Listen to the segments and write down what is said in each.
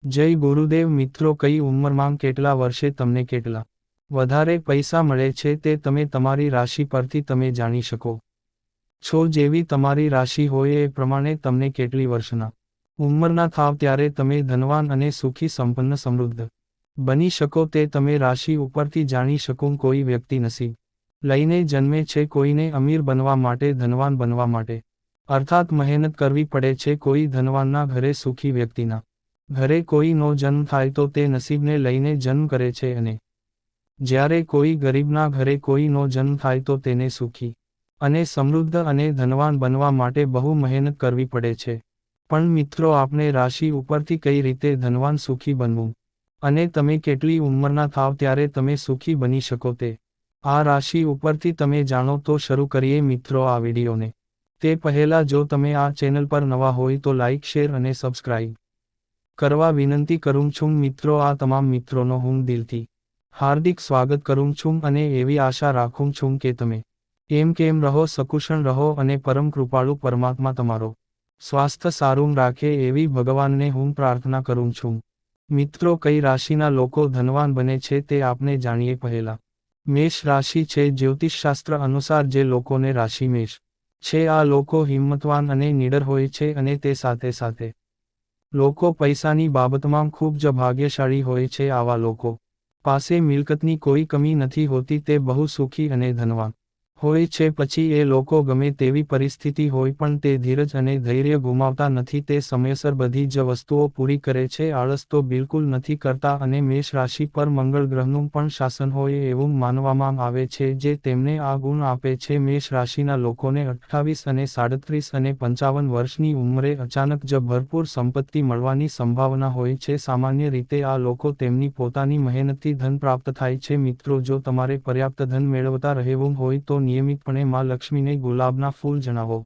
જય ગુરુદેવ મિત્રો, કઈ ઉંમરમાં કેટલા વર્ષે તમને કેટલા વધારે પૈસા મળે છે તે તમે તમારી રાશિ પરથી તમે જાણી શકો છો. જેવી તમારી રાશિ હોય એ પ્રમાણે તમને કેટલી વર્ષના ઉંમરના થાવ ત્યારે તમે ધનવાન અને સુખી સંપન્ન સમૃદ્ધ બની શકો તે તમે રાશિ ઉપરથી જાણી શકો. કોઈ વ્યક્તિ નસીબ લઈને જન્મે છે, કોઈને અમીર બનવા માટે, ધનવાન બનવા માટે અર્થાત મહેનત કરવી પડે છે. કોઈ ધનવાનના ઘરે, સુખી વ્યક્તિના ઘરે કોઈનો જન્મ થાય તો તે નસીબને લઈને જન્મ કરે છે, અને જ્યારે કોઈ ગરીબના ઘરે કોઈનો જન્મ થાય તો તેને સુખી અને સમૃદ્ધ અને ધનવાન બનવા માટે બહુ મહેનત કરવી પડે છે. પણ મિત્રો, આપણે રાશિ ઉપરથી કઈ રીતે ધનવાન સુખી બનવું અને તમે કેટલી ઉંમરના થાવ ત્યારે તમે સુખી બની શકો તે આ રાશિ ઉપરથી તમે જાણો તો શરૂ કરીએ મિત્રો આ વિડીયોને. તે પહેલાં જો તમે આ ચેનલ પર નવા હોય તો લાઇક, શેર અને સબસ્ક્રાઇબ કરવા વિનંતી કરું છું. મિત્રો, આ તમામ મિત્રોનો હું દિલથી હાર્દિક સ્વાગત કરું છું અને એવી આશા રાખું છું કે તમે કેમ રહો, સકુશળ રહો અને પરમ કૃપાળુ પરમાત્મા તમારો સ્વાસ્થ્ય સારું રાખે એવી ભગવાનને હું પ્રાર્થના કરું છું. મિત્રો, કઈ રાશિના લોકો ધનવાન બને છે તે આપણે જાણીએ. પહેલા મેષ રાશિ છે. જ્યોતિષશાસ્ત્ર અનુસાર જે લોકોને રાશિ મેષ છે આ લોકો હિંમતવાન અને નીડર હોય છે અને તે સાથે સાથે લોકો પૈસાની બાબતમાં ખૂબ જ ભાગ્યશાળી હોય છે. આવા લોકો પાસે મિલકતની કોઈ કમી નથી હોતી, તે બહુ સુખી અને ધનવાન હોય છે. પછી એ લોકો ગમે તેવી પરિસ્થિતિ હોય પણ તે ધીરજ અને ધૈર્ય ગુમાવતા નથી. તે સમયસર બધી જ વસ્તુઓ પૂરી કરે છે, આળસ તો બિલકુલ નથી કરતા. અને મેષ રાશિ પર મંગળ ગ્રહનું પણ શાસન હોય એવું માનવામાં આવે છે, જે તેમને આ ગુણ આપે છે. મેષ રાશિના લોકોને 28 અને 37 અને 55 વર્ષની ઉંમરે અચાનક જ ભરપૂર સંપત્તિ મળવાની સંભાવના હોય છે. સામાન્ય રીતે આ લોકો તેમની પોતાની મહેનતથી ધન પ્રાપ્ત થાય છે. મિત્રો, જો તમારે પર્યાપ્ત ધન મેળવતા રહેવું હોય તો નિયમિતપણે માં લક્ષ્મીને ગુલાબના ફૂલ જણાવો,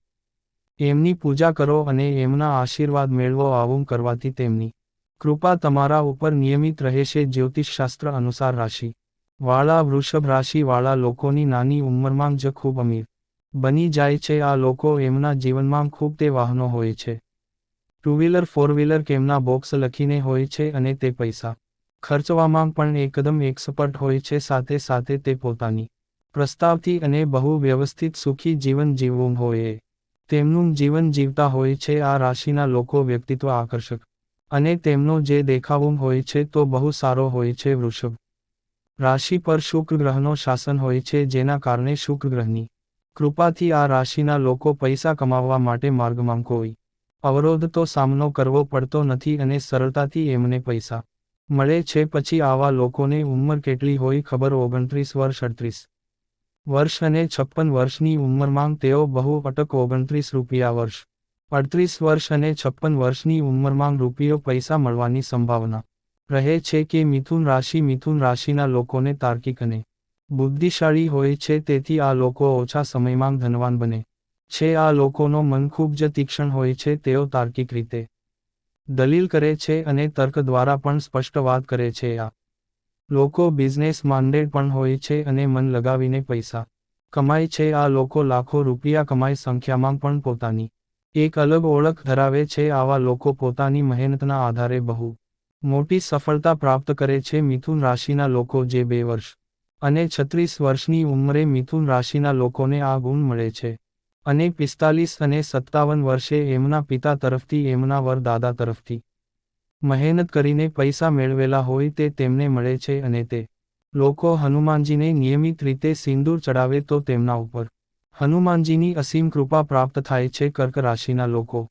એમની પૂજા કરો અને એમના આશીર્વાદ મેળવો. આવું કરવાથી તેમની કૃપા તમારા ઉપર નિયમિત રહેશે. જ્યોતિષશાસ્ત્ર અનુસાર રાશિ વાળા વૃષભ રાશિ વાળા લોકોની નાની ઉંમરમાં જ ખૂબ અમીર બની જાય છે. આ લોકો એમના જીવનમાં ખૂબ તે વાહનો હોય છે, ટુ વ્હીલર, ફોર વ્હીલર, કેમના બોક્સ લખીને હોય છે અને તે પૈસા ખર્ચવામાં પણ એકદમ એક્સપર્ટ હોય છે. સાથે સાથે તે પોતાની પ્રસ્તાવથી અને બહુ વ્યવસ્થિત સુખી જીવન જીવવું હોય તેમનું જીવન જીવતા હોય છે. આ રાશિના લોકો વ્યક્તિત્વ આકર્ષક અને તેમનો જે દેખાવું હોય છે તો બહુ સારો હોય છે. વૃષભ રાશિ પર શુક્ર ગ્રહનો શાસન હોય છે, જેના કારણે શુક્ર ગ્રહની કૃપાથી આ રાશિના લોકો પૈસા કમાવવા માટે માર્ગમાં કોઈ અવરોધ તો સામનો કરવો પડતો નથી અને સરળતાથી એમને પૈસા મળે છે. પછી આવા લોકોને ઉંમર કેટલી હોય ખબર? 29 વર્ષ, 38 વર્ષ અને 56 વર્ષની ઉંમરમાં તેઓ બહુ અટક 29 રૂપિયા વર્ષ, 38 વર્ષ અને 56 વર્ષની ઉંમરમાં રૂપિયો પૈસા મળવાની સંભાવના રહે છે. કે મિથુન રાશિ મિથુન રાશિના લોકોને તાર્કિક અને બુદ્ધિશાળી હોય છે, તેથી આ લોકો ઓછા સમયમાં ધનવાન બને છે. આ લોકોનો મન ખૂબ જ તીક્ષ્ણ હોય છે. તેઓ તાર્કિક રીતે દલીલ કરે છે અને તર્ક દ્વારા પણ સ્પષ્ટ વાત કરે છે. આ લોકો બિઝનેસ માઇન્ડેડ પણ હોય છે અને મન લગાવીને પૈસા કમાય છે. આ લોકો લાખો રૂપિયા કમાય સંખ્યામાં પણ પોતાની એક અલગ ઓળખ ધરાવે છે. આવા લોકો પોતાની મહેનતના આધારે બહુ મોટી સફળતા પ્રાપ્ત કરે છે. મિથુન રાશિના લોકો જે 2 વર્ષ અને 36 વર્ષની ઉંમરે મિથુન રાશિના લોકોને આ ગુણ મળે છે અને 45 અને 57 વર્ષે એમના પિતા તરફથી, એમના વરદાદા તરફથી મહેનત કરીને પૈસા મેળવેલા હોય તે તેમને મળે છે. અને તે લોકો હનુમાનજીને નિયમિત રીતે સિંદૂર ચડાવે તો તેમના ઉપર હનુમાનજીની અસીમ કૃપા પ્રાપ્ત થાય છે. કર્ક રાશિના લોકો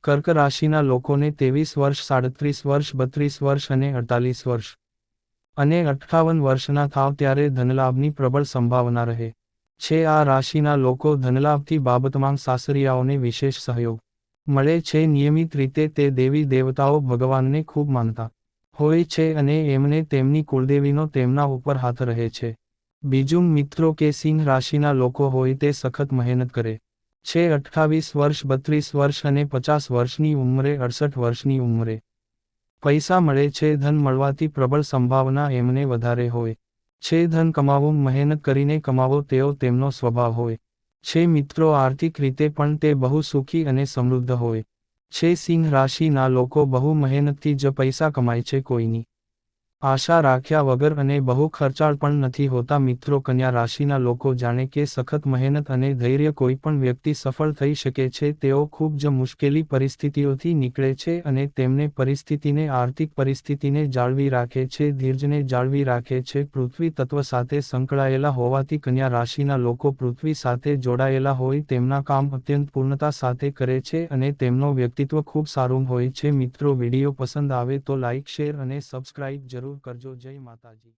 કર્ક રાશિના લોકોને 23 વર્ષ, 37 વર્ષ, 32 વર્ષ અને 48 વર્ષ અને 58 વર્ષના થાવ ત્યારે ધનલાભની પ્રબળ સંભાવના રહે છે. આ રાશિના લોકો ધનલાભથી બાબતમાં સાસરિયાઓને વિશેષ સહયોગ મળે છે. નિયમિત રીતે તે દેવી દેવતાઓ ભગવાનને ખૂબ માનતા હોય છે અને એમને તેમની કુળદેવીનો તેમના ઉપર હાથ રહે છે. બીજું મિત્રો, કે સિંહ રાશિના લોકો હોય તે સખત મહેનત કરે છે. 28 વર્ષ, 32 વર્ષ અને 50 વર્ષની ઉંમરે, 68 વર્ષની ઉંમરે પૈસા મળે છે. ધન મળવાથી પ્રબળ સંભાવના એમને વધારે હોય છે. ધન કમાવું મહેનત કરીને કમાવો તેવો તેમનો સ્વભાવ હોય છે. મિત્રો, આર્થિક રીતે પણ તે બહુ સુખી અને સમૃદ્ધ હોય છે. સિંહ રાશિના લોકો બહુ મહેનતથી જ પૈસા કમાય છે, કોઈની આશા રાખ્યા વગર અને બહુ ખર્ચાળ પણ નથી હોતા. મિત્રો, કન્યા રાશિના લોકો જાણે કે સખત મહેનત અને ધૈર્ય કોઈ પણ વ્યક્તિ સફળ થઈ શકે છે. તેઓ ખૂબ જ મુશ્કેલી પરિસ્થિતિઓથી નીકળે છે અને તેમને પરિસ્થિતિને આર્થિક પરિસ્થિતિને જાળવી રાખે છે, ધીરજને જાળવી રાખે છે. પૃથ્વી તત્વ સાથે સંકળાયેલા હોવાથી કન્યા રાશિના લોકો પૃથ્વી સાથે જોડાયેલા હોય તેમના કામ અત્યંત પૂર્ણતા સાથે કરે છે અને તેમનો વ્યક્તિત્વ ખૂબ સારું હોય છે. મિત્રો, વિડીયો પસંદ આવે તો લાઇક, શેર અને સબસ્ક્રાઇબ જરૂર કરજો. જય માતાજી.